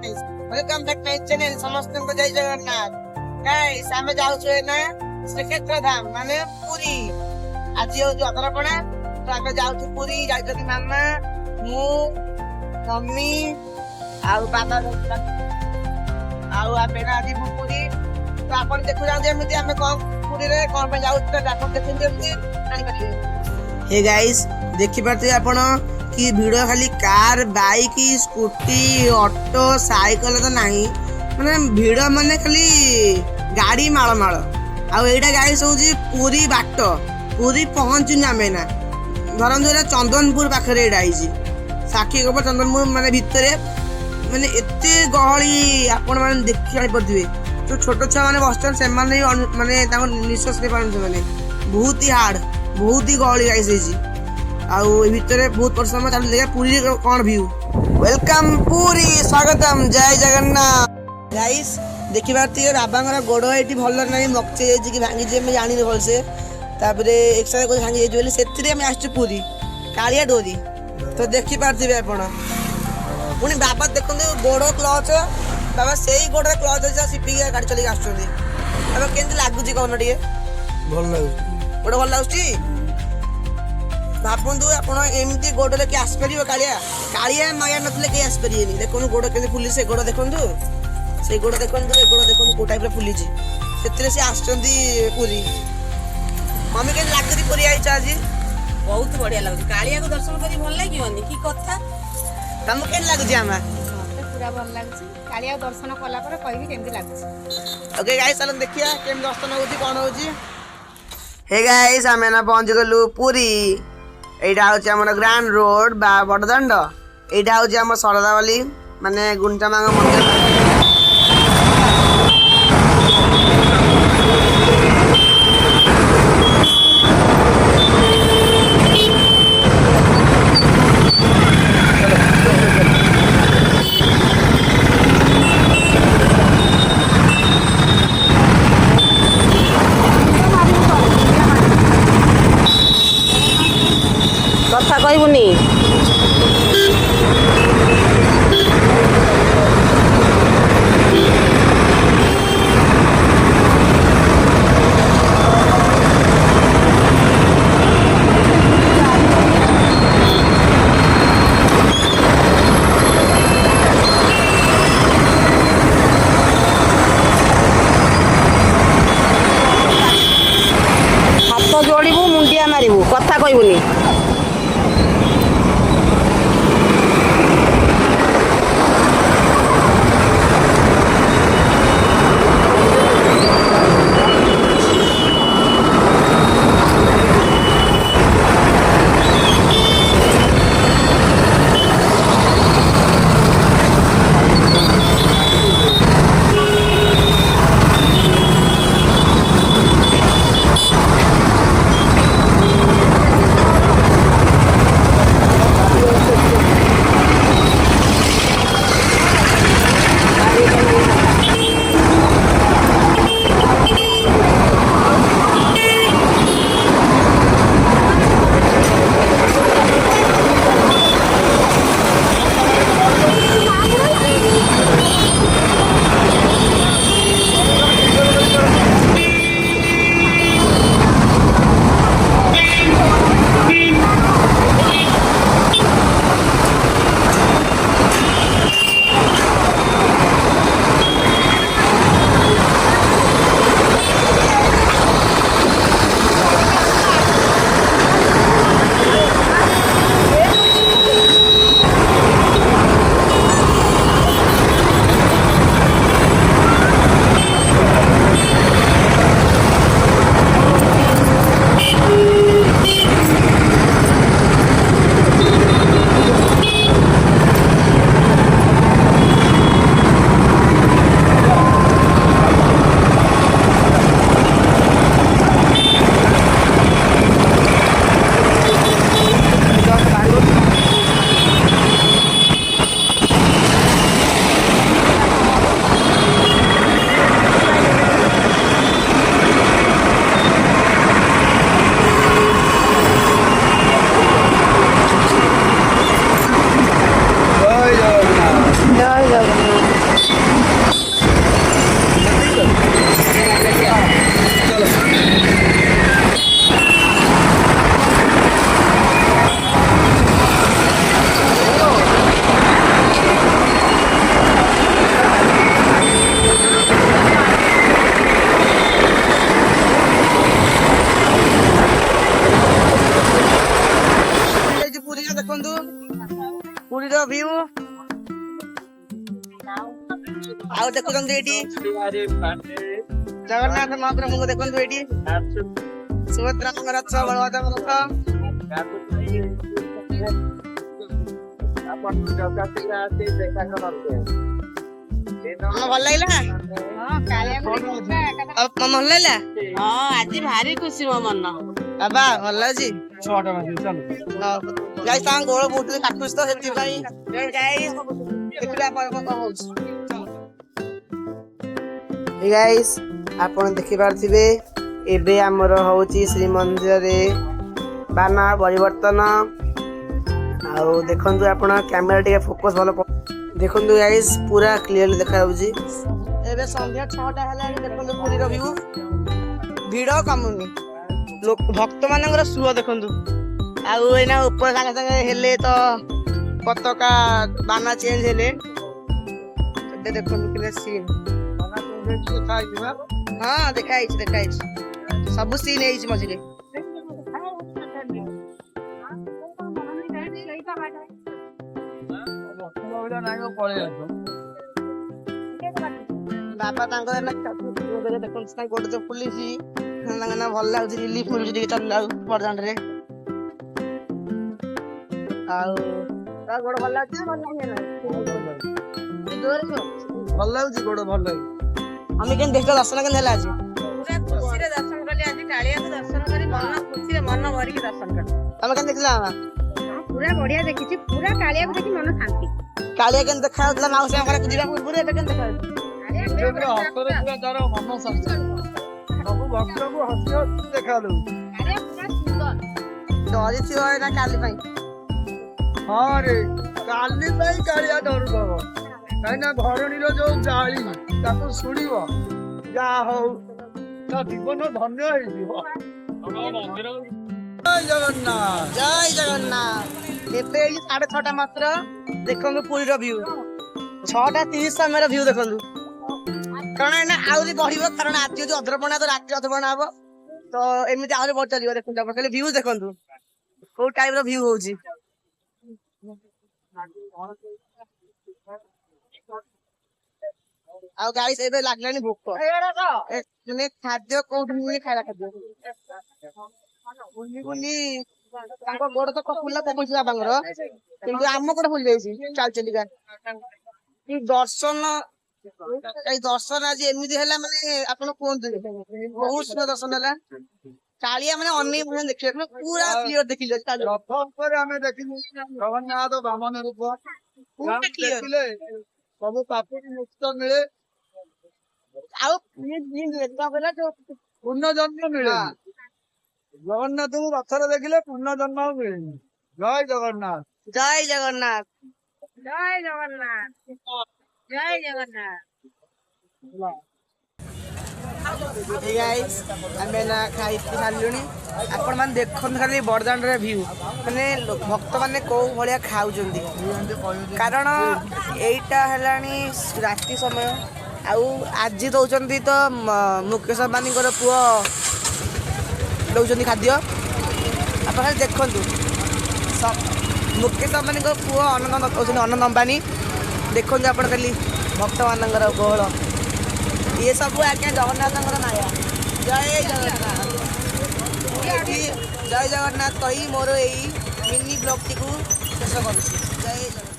Welcome back my channel समस्त को जय जगन्नाथ। गाइस आमे जाउ छु ना श्रीक्षेत्र धाम माने पुरी। आज हो जो अतरपणा तो आमे जाउ छु पुरी जाइछथि मामा मु मम्मी आउ बाबा आउ आमे ना आदि पुरी तो आपण देखु जाउ जेमिति आमे कोन पुरी रे कोन पे जाउ त आपण देखिन जेमिति जानि परिबे। हे गाइस देखि पाते आपण कि भिड़ खाली car bike scooty auto cycle तो नहीं माने भिड़ माने खाली गाड़ी माल आईटा गाड़ी सब पूरी बाट पूरी पहुँचुन आम ना धरन जो चंदनपुर पाखे साक्षी गोबर चंदनपुर माने भितर माने एत गहली आपण मैंने देखी जापे जो छोट छुआ मैंने बस से माने निश्वास नहीं पारते मैंने बहुत ही हार्ड बहुत ही गहली गाइस आउ भितर बहुत परिश्रम चल देखा पुरी कौन व्यू। वेलकम पुरी स्वागतम जय जगन्नाथ। गाइस देखि पारती बाबा गोड़ ये भल ना मक्चे कि भांगी जानी भलसे एक साथ कोई भांगी जाइए से आस पुरी कालिया डोरी तो देखि पारे आपण पुणी बाबा देखते गोड़ क्लच बाबा से ही गोड़ क्लच अच्छे सिपिक गाड़ी चलिए आसुँच बाबा केमती लगुच कौन टे भल लगुच गोड़ भल लगुच भापतु ଆପଣ ଏମିତି ଗୋଡ଼ରେ କି ଆସିପାରିବ କାଳିଆ ମାୟା ନଥିଲେ କେହି ଆସିପାରିବେନି। ଦେଖନ୍ତୁ ଗୋଡ଼ କେମିତି ଫୁଲି ସେ ଗୋଡ଼ ଦେଖନ୍ତୁ ସେଇ ଗୋଡ଼ ଦେଖନ୍ତୁ ଏ ଗୋଡ଼ ଦେଖନ୍ତୁ କୋଉ ଟାଇପ୍ର ଫୁଲିଛି ସେଥିରେ ସେ ଆସିଛନ୍ତି ପୁରୀ। ମମି କେମିତି ଲାଗୁଛି ପୁରୀ ଆଇଛ ଆଜି? बहुत बढ़िया लगुच कालिया को दर्शन करी भल लागियोनी की कथा ତମକୁ କେମିତି ଲାଗୁଛି ଆମା? मते पूरा भल लागुच कालिया दर्शन कला पर कहबी केमती लागुच। ओके गाइस चलो देखिया केम दर्शन होउची कोन होउची। हे गाइस आमे ना पहुंच गलु पुरी। एटा होची हमर ग्रांड रोड बा बड़दंड एटा होची हमर सरदावाली माने गुंटा मांग मंदिर। कथा कहबुनी ପୁରୀର ଭିଉ ଆଉ ଦେଖୁଛନ୍ତି ଏଇଠି ଜଗନ୍ନାଥ ମହାପ୍ରଭୁଙ୍କୁ ଦେଖନ୍ତୁ ଏଇଠି ସୁଭଦ୍ରାଙ୍କ ରଥ ବଳଭଦ୍ରଙ୍କ ରଥ ଭଲ ଲାଗିଲା ଭଲ ଲାଗିଲା ଆଜି ଭାରି ଖୁସି ମୋ ମନ ବାବା ଭଲ ଲାଗୁଛି ଯାଇ ତାଙ୍କ ଗୋଳ ବହୁତ କାଟୁଛି ତ ସେଥିପାଇଁ ଦେଖିବା କଣ ହଉଛି ଗାଇସ୍ ଆପଣ ଦେଖିପାରୁଥିବେ ଏବେ ଆମର ହଉଛି ଶ୍ରୀମନ୍ଦିରରେ ବାନା ପରିବର୍ତ୍ତନ ଆଉ ଦେଖନ୍ତୁ ଆପଣ କ୍ୟାମେରା ଟିକେ ଫୋକସ୍ ଭଲ ଦେଖନ୍ତୁ ଗାଇସ୍ ପୁରା କ୍ଲିୟରଲି ଦେଖାଯାଉଛି ଏବେ ସନ୍ଧ୍ୟା 6ଟା ହେଲାଣି ଦେଖନ୍ତୁ ପୁରୀର ଭିଉ ଭିଡ଼ କମୁନି ଭକ୍ତ ମାନଙ୍କର ସୁଅ ଦେଖନ୍ତୁ ଆଉ ଏଇନା ଉପର ସାଙ୍ଗେ ସାଙ୍ଗେ ହେଲେ ତ ପତାକା ବାନା ଚେଞ୍ଜ ହେଲେ ଏବେ ଦେଖନ୍ତୁ କେତେ ସିନ୍ ହଁ ଦେଖା ହେଇଛି ସବୁ ସିନ୍ ହେଇଛି ମଝିରେ ବାପା ତାଙ୍କର ଦେଖନ୍ତୁ ଗୋଟେ ଯୋଉ ପୁଲିସ ତାଙ୍କ ନା ଭଲ ଲାଗୁଛି ରିଲିଫ ମିଳୁଛି ଟିକେ ଚାଲିଲା ବରଦାଣ୍ଡରେ ଆଉ ଗୋଡ ଭଲ ଲାଗୁଛି ଭଲ ଲାଗୁଛି ଗୋଡ ଭଲ ଲାଗୁଛି ଆମେ କେମିତି ଦେଖିବା ଦର୍ଶନ କେମିତି ହେଲା ଆଜି ପୁରା ଖୁସିରେ ଦର୍ଶନ କଲି ଆଜି କାଳିଆକୁ ଦର୍ଶନ କରି ମନ ଖୁସିରେ ମନ ଭରିକି ଦର୍ଶନ କଲି ତମେ କେମିତି ଦେଖିଲା ପୁରା ବଢିଆ ଦେଖିଛି ପୁରା କାଳିଆକୁ ଦେଖି ମନ ଶାନ୍ତି କାଳିଆ କେମିତି ଦେଖା ଯାଉଥିଲା ମାଉସୀ ଘରକୁ ଯିବା ପୂର୍ବରୁ ଏବେ କେମିତି ଦେଖା ଯାଉଛି ସବୁ ଭକ୍ତକୁ ହସି ହସି ଦେଖାଯାଉଛି ଡରିଥିବ ନା କାଲି ପାଇଁ ହଁ ରେ କାଲି ପାଇଁ କାଳିଆ ଡରୁଥିବ କାହିଁକିନା ଘରଣୀର ଯୋଉ ଜାଳି ତାକୁ ଶୁଣିବ ଯାହା ହଉ ତା ଜୀବନ ଧନ୍ୟ ହେଇଯିବ ଜୟ ଜଗନ୍ନାଥ ଏବେ 6:30 ମାତ୍ର ଦେଖନ୍ତୁ ପୁରୀର ଭିଉ 6:30 ସମୟର ଭିଉ ଦେଖନ୍ତୁ କାରଣ ଏଇନା ଆହୁରି ବଢିବ କାରଣ ଆଜି ଯଦି ଅଧରପଣା ତ ରାତ୍ରି ଅଧରପଣା ହବ ତ ଏମିତି ଆହୁରି ବଢି ଚାଲିବ ଦେଖନ୍ତୁ ଆପଣ ଖାଲି ଭିଉ ଦେଖନ୍ତୁ କୋଉ ଟାଇପ ର ଭିଉ ହଉଛି ଆଉ ଗାଇସ୍ ଏବେ ଲାଗିଲାଣି ଭୋକ ମାନେ ଖାଦ୍ୟ କୋଉଠି ମିଳେ ଖାଇବା ଖାଦ୍ୟ ତାଙ୍କ ଗୋଡ ତ ଫୁଲା ପକଉଛି ବାବାଙ୍କର କିନ୍ତୁ ଆମ ଗୋଡ ଫୁଲି ଯାଇଛି ଚାଲିକା ଦର୍ଶନ ଏଇ ଦର୍ଶନ ଆଜି ଏମିତି ହେଲା ମାନେ ଆପଣ କୁହନ୍ତୁ ବହୁତ ସୁନ୍ଦର ଦର୍ଶନ ହେଲା କାଳିଆ ମାନେ ଅନେକ ଦେଖିଲେ ପୁରା କ୍ଲିୟର ଦେଖିଲେ ରଥ ଉପରେ ଆମେ ଦେଖିଲୁ ଜଗନ୍ନାଥ ବାମନ ରୂପ ଦେଖିଲେ ସବୁ ପାପରୁ ମୁକ୍ତ ମିଳେ ଆଉ ପୂର୍ଣ୍ଣ ଜନ୍ମ ମିଳେ ଜଗନ୍ନାଥଙ୍କୁ ରଥରେ ଦେଖିଲେ ପୂର୍ଣ୍ଣ ଜନ୍ମ ମିଳେନି ଜୟ ଜଗନ୍ନାଥ ଜୟ ଜଗନ୍ନାଥ ଜୟ ଜଗନ୍ନାଥ ଜୟ ଜଗନ୍ନାଥ ଆମେ ନା ଖାଇ ସାରିଲୁଣି ଆପଣ ମାନେ ଦେଖନ୍ତୁ ଖାଲି ବଡ଼ଦାଣ୍ଡର ଭିଉ ମାନେ ଭକ୍ତ ମାନେ କୋଉ ଭଳିଆ ଖାଉଛନ୍ତି କାରଣ ଏଇଟା ହେଲାଣି ରାତି ସମୟ ଆଉ ଆଜି ଦଉଛନ୍ତି ତ ମୁକେଶ ଅମ୍ବାନୀଙ୍କର ପୁଅ ଦଉଛନ୍ତି ଖାଦ୍ୟ ଆପଣ ଖାଲି ଦେଖନ୍ତୁ ମୁକେଶ ଅମ୍ବାନୀଙ୍କ ପୁଅ ଦଉଛନ୍ତି ଅନନ୍ତ ଅମ୍ବାନୀ ଦେଖନ୍ତୁ ଆପଣ ଖାଲି ଭକ୍ତମାନଙ୍କର ଗହଳ ये सब आज्ञा जगन्नाथ माया जय जगन्नाथ जय जगन्नाथ कही मोर यही मिनी ब्लॉग टी शेष करुँच जय जगन्नाथ।